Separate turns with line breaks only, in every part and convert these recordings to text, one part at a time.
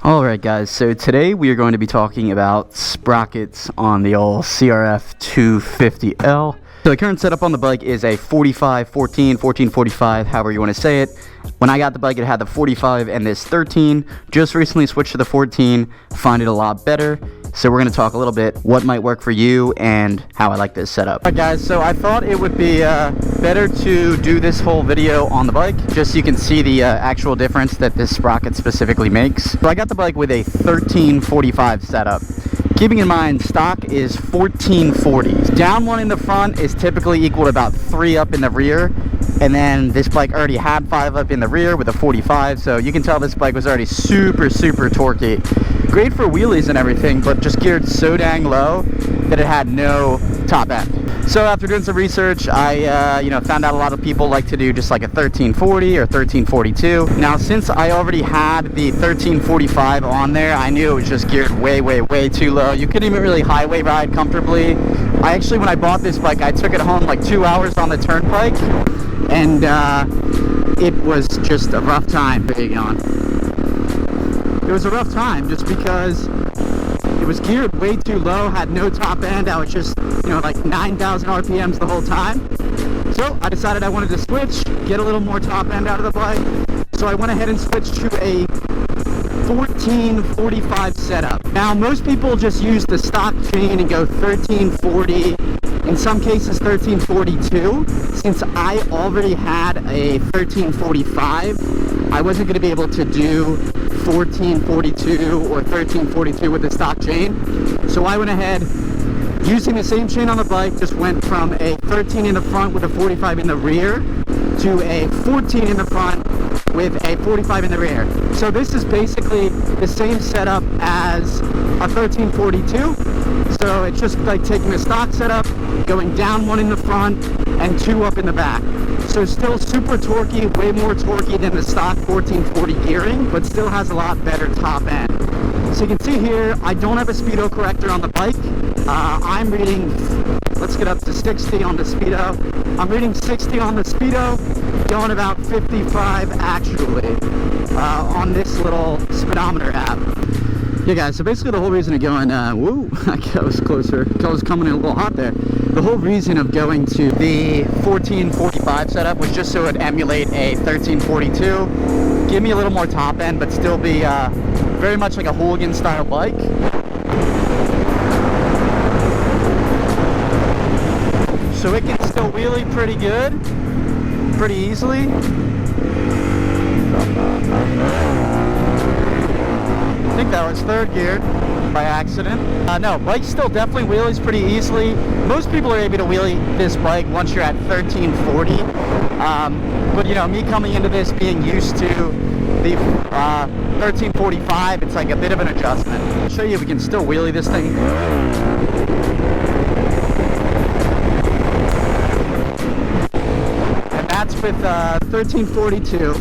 Alright guys, so today we are going to be talking about sprockets on the old CRF250L. So the current setup on the bike is a 45-14, 14-45, however you want to say it. When I got the bike, it had the 45 and this 13. Just recently switched to the 14, find it a lot better. So we're going to talk a little bit what might work for you and how I like this setup. Alright guys, so I thought it would be better to do this whole video on the bike, just so you can see the actual difference that this sprocket specifically makes. So I got the bike with a 1345 setup. Keeping in mind, stock is 1440s. Down one in the front is typically equal to about 3 up in the rear. And then this bike already had 5 up in the rear with a 45, so you can tell this bike was already super torquey. Great for wheelies and everything, but just geared so dang low that it had no top end. So after doing some research, I found out a lot of people like to do just like a 1340 or 1342. Now since I already had the 1345 on there, I knew it was just geared way too low. You couldn't even really highway ride comfortably. When I bought this bike, I took it home like 2 hours on the turnpike, and it was just a rough time. There you go. It was a rough time just because it was geared way too low, had no top end. I was just, like 9,000 RPMs the whole time. So I decided I wanted to switch, get a little more top end out of the bike. So I went ahead and switched to a 1445 setup. Now most people just use the stock chain and go 1340, in some cases 1342. Since I already had a 1345, I wasn't going to be able to do 1442 or 1342 with the stock chain. So I went ahead, using the same chain on the bike, just went from a 13 in the front with a 45 in the rear to a 14 in the front with a 45 in the rear. So this is basically the same setup as a 1342. So it's just like taking a stock setup, going down 1 in the front and 2 up in the back. So still super torquey, way more torquey than the stock 1440 gearing, but still has a lot better top end. So you can see here, I don't have a speedo corrector on the bike. I'm reading, let's get up to 60 on the speedo. I'm reading 60 on the speedo, going about 55 actually on this little speedometer app. Yeah guys, so basically the whole reason of going, woo, I was closer, I was coming in a little hot there. The whole reason of going to the 1445 setup was just so it would emulate a 1342, give me a little more top end, but still be very much like a hooligan style bike. So it can still wheelie pretty good, pretty easily. I think that was third geared by accident. No, bike still definitely wheelies pretty easily. Most people are able to wheelie this bike once you're at 1340. But me coming into this being used to the 1345, it's like a bit of an adjustment. I'll show you if we can still wheelie this thing. And that's with 1342.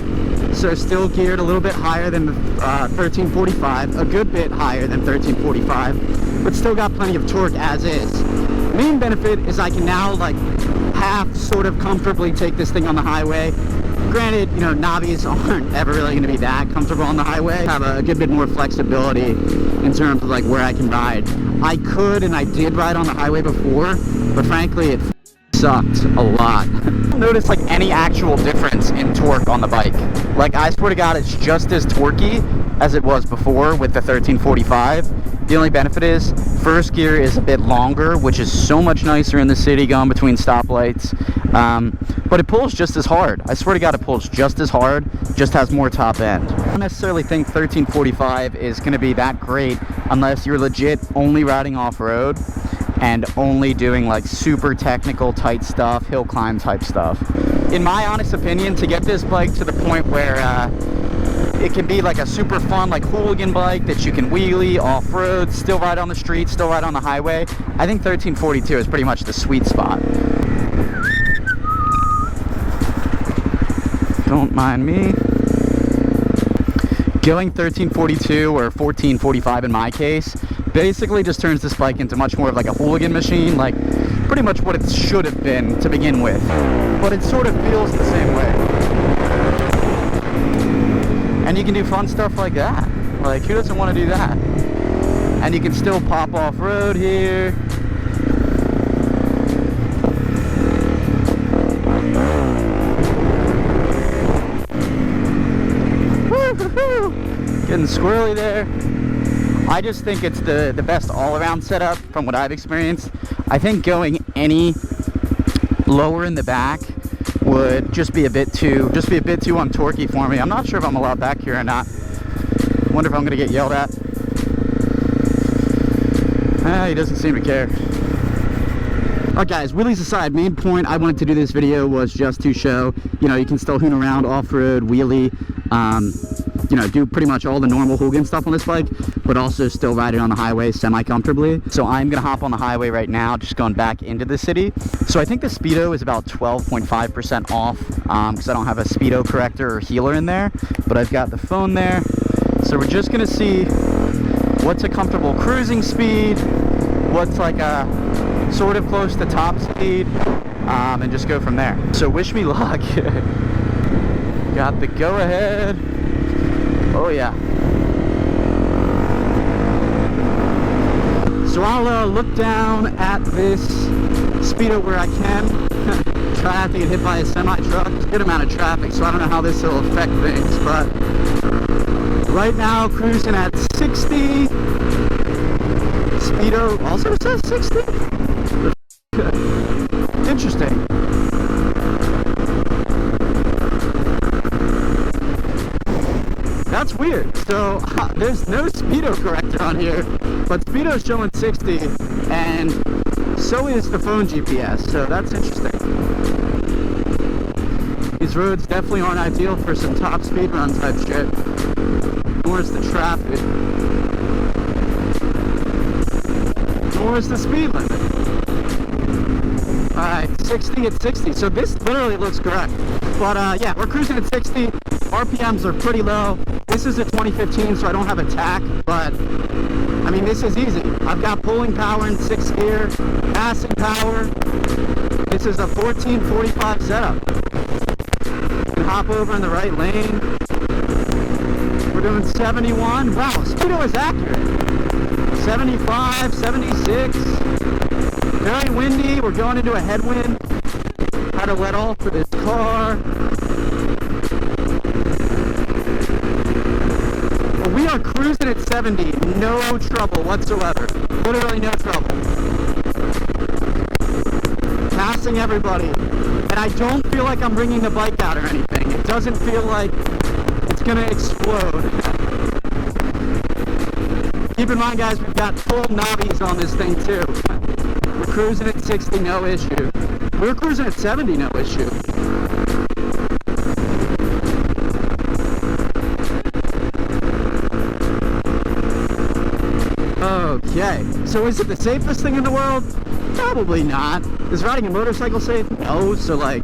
So still geared a little bit higher than the 1345, a good bit higher than 1345, but still got plenty of torque as is. The main benefit is I can now half sort of comfortably take this thing on the highway. Granted, knobbies aren't ever really going to be that comfortable on the highway. Have a good bit more flexibility in terms of where I can ride. I could and I did ride on the highway before, but frankly it sucked a lot. I don't notice any actual difference in torque on the bike. I swear to God, it's just as torquey as it was before with the 1345. The only benefit is first gear is a bit longer, which is so much nicer in the city going between stoplights. But it pulls just as hard. I swear to God, it pulls just as hard, just has more top end. I don't necessarily think 1345 is going to be that great unless you're legit only riding off-road and only doing super technical tight stuff, hill climb type stuff. In my honest opinion, to get this bike to the point where it can be a super fun hooligan bike that you can wheelie off-road, still ride on the street, still ride on the highway, I think 1342 is pretty much the sweet spot. Don't mind me. Going 1342 or 1445 in my case basically just turns this bike into much more of a hooligan machine, pretty much what it should have been to begin with, but it sort of feels the same way. And you can do fun stuff like that. Like, who doesn't want to do that? And you can still pop off road here. Getting squirrely there. I just think it's the best all-around setup from what I've experienced. I think going any lower in the back would just be a bit too untorquey for me. I'm not sure if I'm allowed back here or not. Wonder if I'm gonna get yelled at. He doesn't seem to care. Alright guys, wheelies aside, main point I wanted to do this video was just to show, you know, you can still hoon around off-road, wheelie, you know, do pretty much all the normal hooligan stuff on this bike, but also still ride it on the highway semi-comfortably. So I'm gonna hop on the highway right now, just going back into the city. So I think the speedo is about 12.5% off, because I don't have a speedo corrector or healer in there, but I've got the phone there. So we're just gonna see what's a comfortable cruising speed, what's like a sort of close to top speed, and just go from there. So wish me luck. Got the go ahead. Oh yeah. So I'll look down at this speedo where I can. Try not to get hit by a semi-truck. There's a good amount of traffic, so I don't know how this will affect things, but right now cruising at 60. Speedo also says 60? Interesting. That's weird. So there's no speedo corrector on here, but speedo's showing 60, and so is the phone GPS. So that's interesting. These roads definitely aren't ideal for some top speed run type shit. Nor is the traffic. Nor is the speed limit. Alright, 60 at 60. So this literally looks correct. But yeah, we're cruising at 60. RPMs are pretty low. This is a 2015, so I don't have a tack, but I mean, this is easy. I've got pulling power in 6th gear, passing power. This is a 1445 setup. You can hop over in the right lane. We're doing 71. Wow, speedo is accurate. 75, 76. Very windy. We're going into a headwind. How to let off for this car. We are cruising at 70, no trouble whatsoever. Literally no trouble. Passing everybody. And I don't feel like I'm bringing the bike out or anything. It doesn't feel like it's gonna explode. Keep in mind guys, we've got full knobbies on this thing too. We're cruising at 60, no issue. We're cruising at 70, no issue. Okay, so is it the safest thing in the world? Probably not. Is riding a motorcycle safe? No, so like,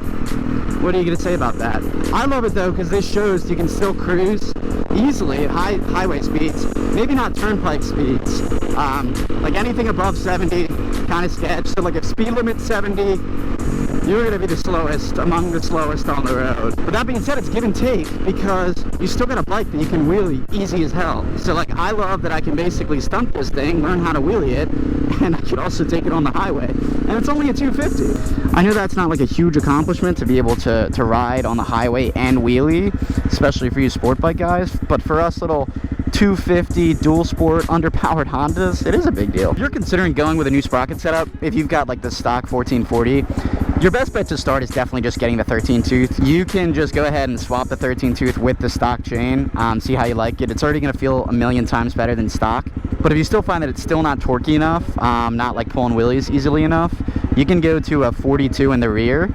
what are you gonna say about that? I love it though, because this shows you can still cruise easily at highway speeds. Maybe not turnpike speeds. Like anything above 70, kind of sketch. So like if speed limit's 70, you're going to be the slowest, among the slowest on the road. But that being said, it's give and take, because you still got a bike that you can wheelie easy as hell. So like, I love that I can basically stunt this thing, learn how to wheelie it, and I can also take it on the highway. And it's only a 250. I know that's not like a huge accomplishment to be able to ride on the highway and wheelie, especially for you sport bike guys, but for us little 250 dual sport underpowered Hondas, it is a big deal. If you're considering going with a new sprocket setup, if you've got like the stock 1440, your best bet to start is definitely just getting the 13 tooth. You can just go ahead and swap the 13 tooth with the stock chain, see how you like it. It's already going to feel a million times better than stock. But if you still find that it's still not torquey enough, not like pulling wheelies easily enough, you can go to a 42 in the rear,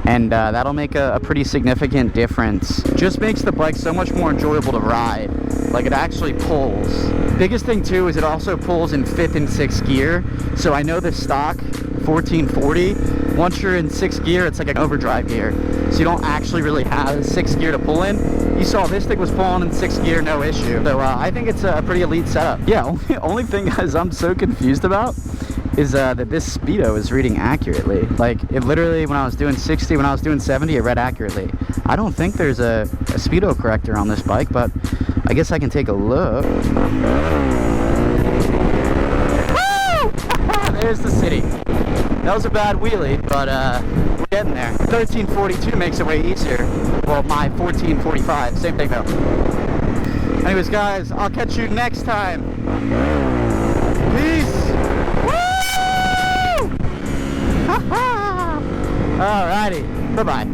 and that'll make a pretty significant difference. Just makes the bike so much more enjoyable to ride. Like, it actually pulls. Biggest thing too is it also pulls in 5th and 6th gear. So I know the stock 1440, once you're in 6th gear, it's like an overdrive gear. So you don't actually really have 6th gear to pull in. You saw this thing was pulling in 6th gear, no issue. So I think it's a pretty elite setup. Yeah, only thing guys I'm so confused about is that this speedo is reading accurately. Like, it literally, when I was doing 60, when I was doing 70, it read accurately. I don't think there's a speedo corrector on this bike, but I guess I can take a look. Woo! There's the city. That was a bad wheelie, but we're getting there. 1342 makes it way easier. Well, my 1445, same thing though. Anyways, guys, I'll catch you next time. Peace. Woo! Alrighty. Bye-bye.